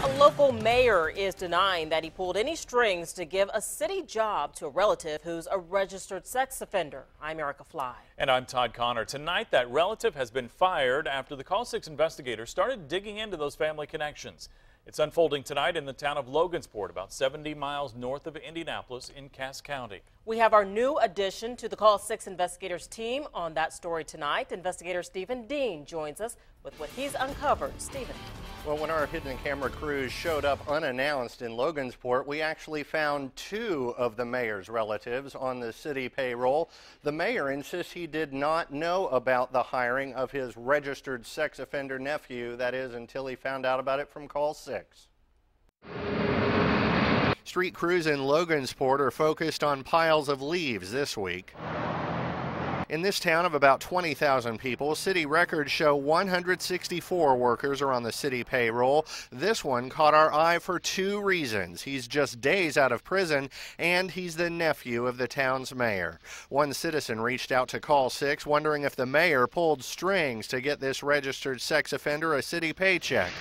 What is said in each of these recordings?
A local mayor is denying that he pulled any strings to give a city job to a relative who's a registered sex offender. I'm Erica Fly. And I'm Todd Connor. Tonight, that relative has been fired after the Call 6 investigators started digging into those family connections. It's unfolding tonight in the town of Logansport, about 70 miles north of Indianapolis in Cass County. We have our new addition to the Call 6 investigators team on that story tonight. Investigator Stephen Dean joins us with what he's uncovered. Stephen. Well, when our hidden camera crews showed up unannounced in Logansport, we actually found two of the mayor's relatives on the city payroll. The mayor insists he did not know about the hiring of his registered sex offender nephew, that is, until he found out about it from Call 6. Street crews in Logansport are focused on piles of leaves this week. In this town of about 20,000 people, city records show 164 workers are on the city payroll. This one caught our eye for two reasons. He's just days out of prison, and he's the nephew of the town's mayor. One citizen reached out to Call 6 wondering if the mayor pulled strings to get this registered sex offender a city paycheck.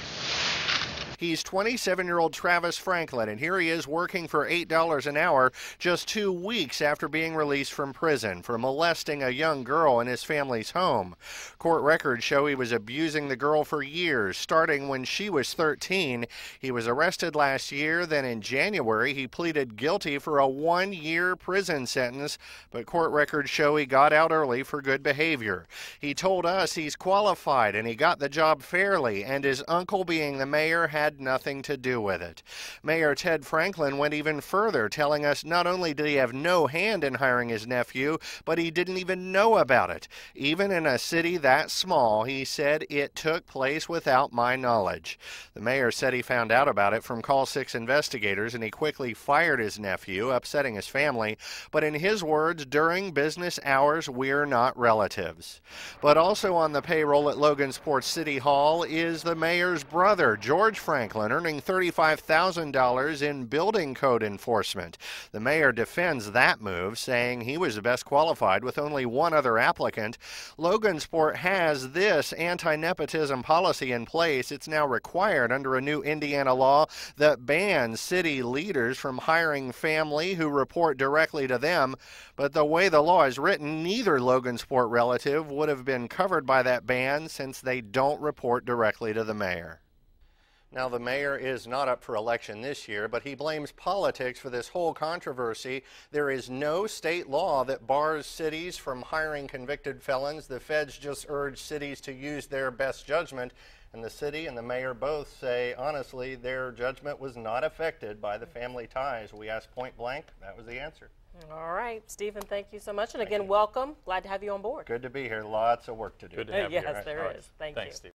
He's 27-year-old Travis Franklin, and here he is working for $8 an hour just 2 weeks after being released from prison for molesting a young girl in his family's home. Court records show he was abusing the girl for years, starting when she was 13. He was arrested last year. Then in January, he pleaded guilty for a 1-year prison sentence, but court records show he got out early for good behavior. He told us he's qualified and he got the job fairly, and his uncle, being the mayor, had nothing to do with it. Mayor Ted Franklin went even further, telling us not only did he have no hand in hiring his nephew, but he didn't even know about it. Even in a city that small, he said, it took place without my knowledge. The mayor said he found out about it from Call 6 investigators, and he quickly fired his nephew, upsetting his family. But in his words, during business hours, we're not relatives. But also on the payroll at Logansport City Hall is the mayor's brother, George Franklin, earning $35,000 in building code enforcement. The mayor defends that move, saying he was the best qualified with only one other applicant. Logansport has this anti-nepotism policy in place. It's now required under a new Indiana law that bans city leaders from hiring family who report directly to them. But the way the law is written, neither Logansport relative would have been covered by that ban since they don't report directly to the mayor. Now, the mayor is not up for election this year, but he blames politics for this whole controversy. There is no state law that bars cities from hiring convicted felons. The feds just urge cities to use their best judgment, and the city and the mayor both say, honestly, their judgment was not affected by the family ties. We asked point blank. That was the answer. All right, Stephen, thank you so much. And again, welcome. Glad to have you on board. Good to be here. Lots of work to do. Good to have you. Yes, there is. Thank you. Thanks, Steve.